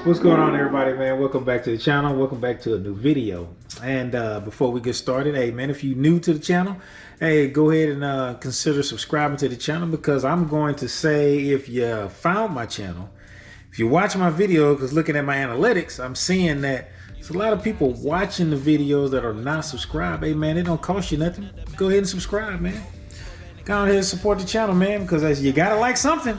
What's going on, everybody, man? Welcome back to the channel. Welcome back to a new video. And before we get started, hey man, if you're new to the channel, hey, go ahead and consider subscribing to the channel, because I'm going to say, if you found my channel, if you watch my video, because looking at my analytics, I'm seeing that there's a lot of people watching the videos that are not subscribed. Hey man, it don't cost you nothing. Go ahead and subscribe, man. Go ahead and support the channel, man, because you gotta like something.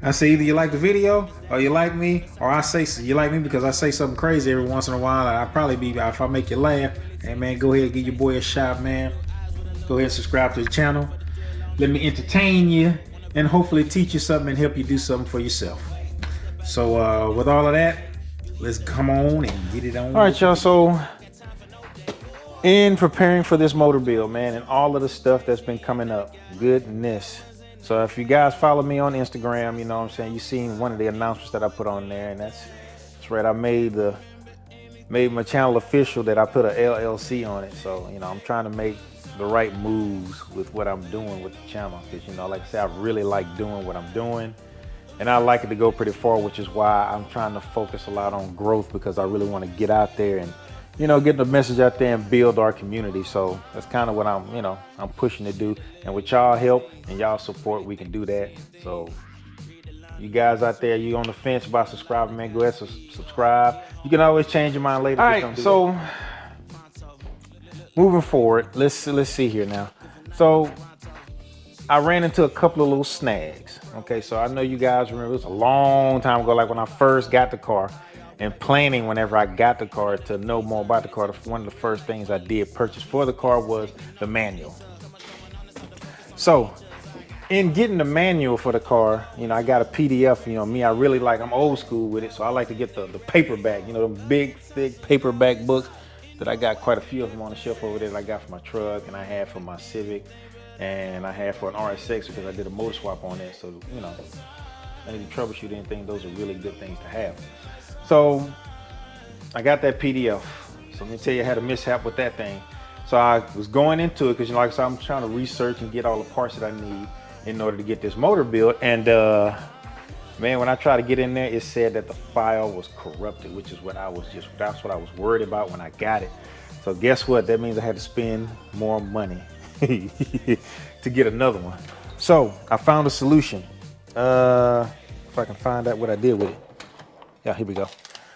I say either you like the video or you like me, or I say you like me because I say something crazy every once in a while. I'll probably be, if I make you laugh. Hey man, go ahead and give your boy a shot, man. Go ahead and subscribe to the channel. Let me entertain you and hopefully teach you something and help you do something for yourself. So with all of that, let's come on and get it on. All right, y'all. So in preparing for this motor build, man, and all of the stuff that's been coming up, goodness. So if you guys follow me on Instagram, you know what I'm saying, you seen one of the announcements that I put on there, and that's right. I made my channel official that I put a LLC on it. So, you know, I'm trying to make the right moves with what I'm doing with the channel, because, you know, like I said, I really like doing what I'm doing, and I like it to go pretty far, which is why I'm trying to focus a lot on growth, because I really want to get out there and, you know, get the message out there and build our community. So that's kind of what I'm pushing to do. And with y'all help and y'all support, we can do that. So you guys out there, you on the fence about subscribing, man, go ahead and subscribe. You can always change your mind later. All right, so moving forward, let's see here now. So I ran into a couple of little snags. Okay, so I know you guys remember, it was a long time ago, like when I first got the car. And planning whenever I got the car to know more about the car, one of the first things I did purchase for the car was the manual. So in getting the manual for the car, you know, I got a PDF. You know me, I'm old school with it, so I like to get the paperback, you know, the big, thick paperback books that I got quite a few of them on the shelf over there that I got for my truck, and I had for my Civic, and I had for an RX because I did a motor swap on that. So, you know, I need to troubleshoot anything. Those are really good things to have. So I got that PDF. So let me tell you, I had a mishap with that thing. So I was going into it because, you know, like I said, I'm trying to research and get all the parts that I need in order to get this motor built. And man, when I tried to get in there, it said that the file was corrupted, which is that's what I was worried about when I got it. So guess what? That means I had to spend more money to get another one. So I found a solution. If I can find out what I did with it. Yeah, here we go.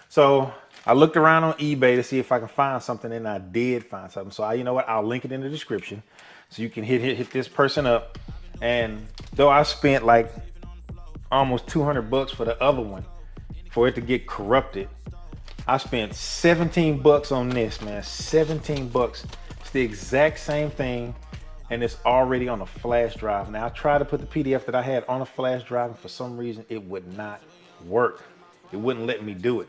So I looked around on eBay to see if I can find something, and I did find something. So you know what? I'll link it in the description so you can hit this person up. And though I spent like almost 200 bucks for the other one for it to get corrupted, I spent 17 bucks on this, man. 17 bucks. It's the exact same thing, and it's already on a flash drive. Now I tried to put the PDF that I had on a flash drive, and for some reason it would not work. It wouldn't let me do it.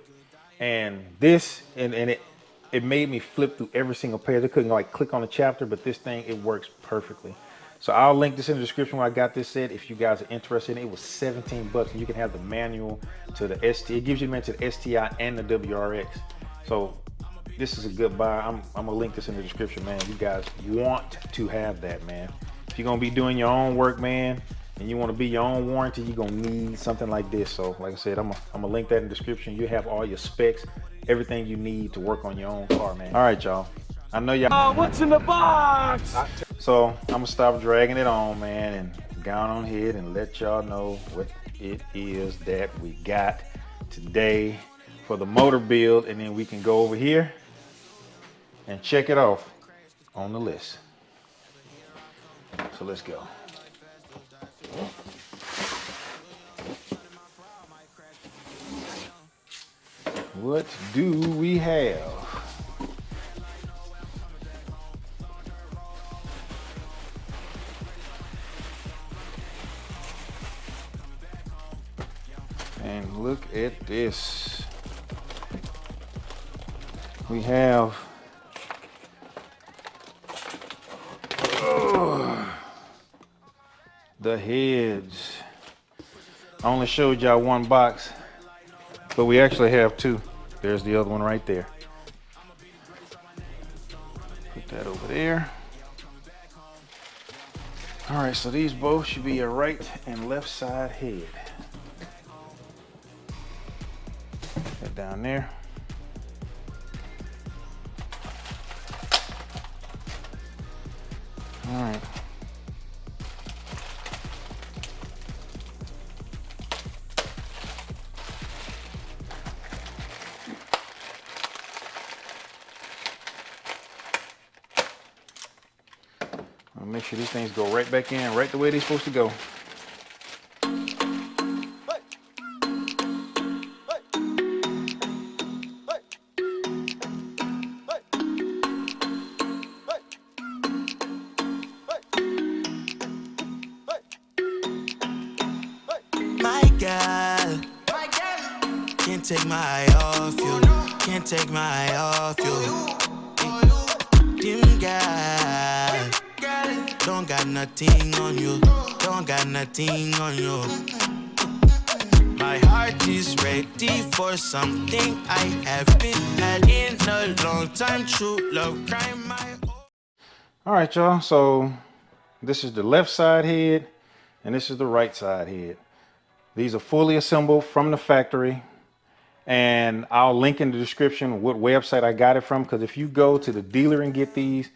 And this, and it made me flip through every single page. I couldn't like click on a chapter, but this thing, it works perfectly. So I'll link this in the description where I got this set. If you guys are interested in it, it was 17 bucks, and you can have the manual to the ST. It gives you the manual to the STI and the WRX. So this is a good buy. I'm gonna link this in the description, man. You guys want to have that, man. If you're gonna be doing your own work, man, and you want to be your own warranty, you're gonna need something like this. So like I said, I'm gonna link that in the description. You have all your specs, everything you need to work on your own car, man. All right, y'all, I know y'all what's in the box? So I'm gonna stop dragging it on, man, and go on ahead and let y'all know what it is that we got today for the motor build, and then we can go over here and check it off on the list. So let's go. What do we have? And look at this. We have the heads. I only showed y'all one box, but we actually have two. There's the other one right there. Put that over there. All right, so these both should be a right and left side head. down there. All right. I'll make sure these things go right back in, right the way they're supposed to go. Can't take my eye off you. Can't take my eye off you. Dim guy. Don't got nothing on you. Don't got nothing on you. My heart is ready for something I have been had in a long time. True love, crime, my. All right, y'all. So this is the left side head, and this is the right side head. These are fully assembled from the factory. And I'll link in the description what website I got it from, because if you go to the dealer and get these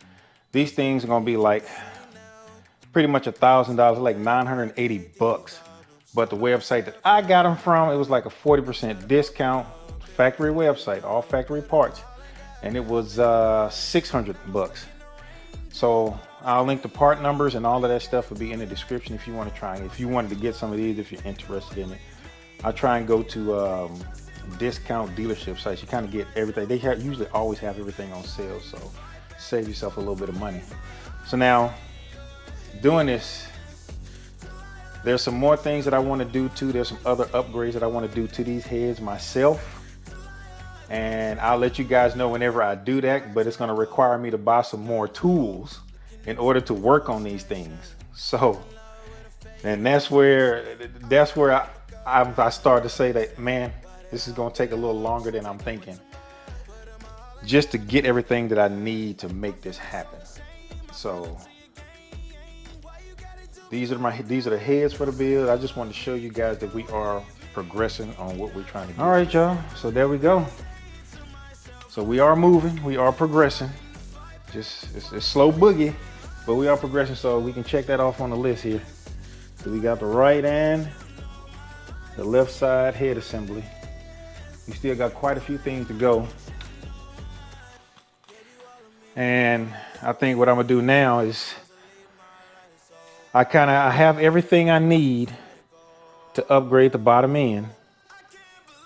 things are gonna be like pretty much $1,000, like 980 bucks. But the website that I got them from, it was like a 40% discount, factory website, all factory parts, and it was 600 bucks. So I'll link the part numbers and all of that stuff will be in the description if you want to try. If you wanted to get some of these, if you're interested in it, I try and go to discount dealership sites. You kind of get everything. They usually always have everything on sale, so save yourself a little bit of money. So now doing this, there's some more things that I want to do too. There's some other upgrades that I want to do to these heads myself, and I'll let you guys know whenever I do that, but it's going to require me to buy some more tools in order to work on these things. So, and that's where I start to say that, man, this is going to take a little longer than I'm thinking, just to get everything that I need to make this happen. So these are the heads for the build. I just want to show you guys that we are progressing on what we're trying to do. All right, y'all. So there we go. So we are moving. We are progressing. Just it's slow boogie, but we are progressing. So we can check that off on the list here. So we got the right and the left side head assembly. We still got quite a few things to go. And I think what I'm gonna do now is I have everything I need to upgrade the bottom end.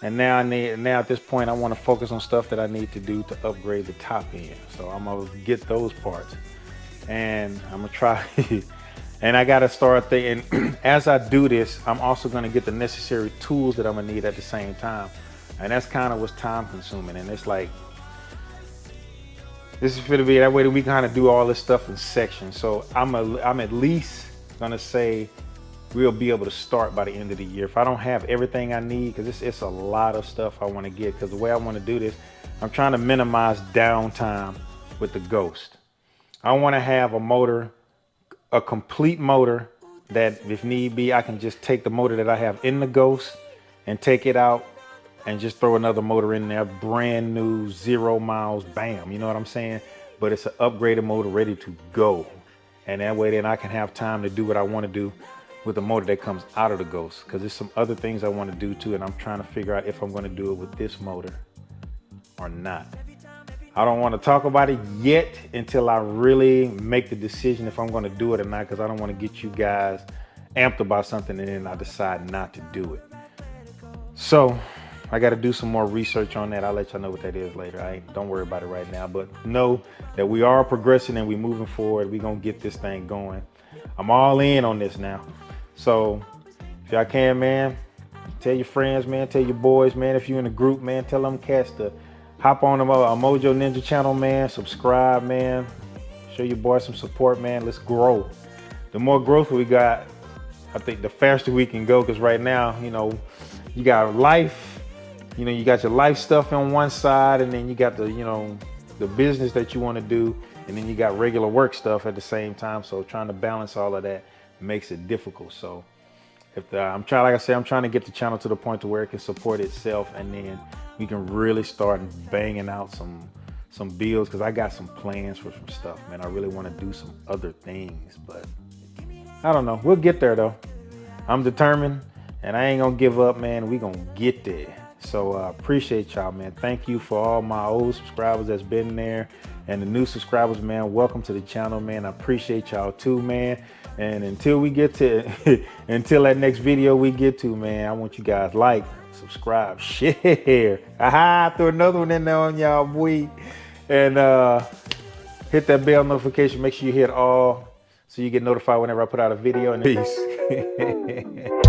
And now at this point, I want to focus on stuff that I need to do to upgrade the top end. So I'm gonna get those parts and I'm gonna try. And I gotta start thinking, as I do this, I'm also gonna get the necessary tools that I'm gonna need at the same time. And that's kind of what's time consuming. And it's like, this is gonna be that way that we kind of do all this stuff in sections. So I'm at least gonna say we'll be able to start by the end of the year. If I don't have everything I need, because it's a lot of stuff I want to get, because the way I want to do this, I'm trying to minimize downtime with the Ghost. I want to have a motor, a complete motor, that if need be, I can just take the motor that I have in the Ghost and take it out and just throw another motor in there, brand new, 0 miles, bam, you know what I'm saying? But it's an upgraded motor ready to go. And that way then I can have time to do what I want to do with the motor that comes out of the Ghost, because there's some other things I want to do too, and I'm trying to figure out if I'm going to do it with this motor or not. I don't want to talk about it yet until I really make the decision if I'm going to do it or not, because I don't want to get you guys amped about something and then I decide not to do it. So I got to do some more research on that. I'll let y'all know what that is later. Don't worry about it right now, but know that we are progressing and we're moving forward. We're going to get this thing going. I'm all in on this now. So if y'all can, man, tell your friends, man, tell your boys, man, if you're in a group, man, tell them cats to hop on the MoJo Ninja channel, man, subscribe, man, show your boys some support, man. Let's grow. The more growth we got, I think the faster we can go, because right now, you know, you got life, you know, you got your life stuff on one side, and then you got the, you know, the business that you want to do, and then you got regular work stuff at the same time. So trying to balance all of that makes it difficult. So I'm trying, like I said, I'm trying to get the channel to the point to where it can support itself, and then we can really start banging out some builds, because I got some plans for some stuff, man. I really want to do some other things, but I don't know. We'll get there though. I'm determined, and I ain't gonna give up, man. We gonna get there. So appreciate y'all, man. Thank you for all my old subscribers that's been there, and the new subscribers, man. Welcome to the channel, man. I appreciate y'all too, man. And until we get to, until that next video we get to, man, I want you guys like, subscribe, share. Aha, throw another one in there on y'all, boy. And hit that bell notification. Make sure you hit all so you get notified whenever I put out a video. And peace.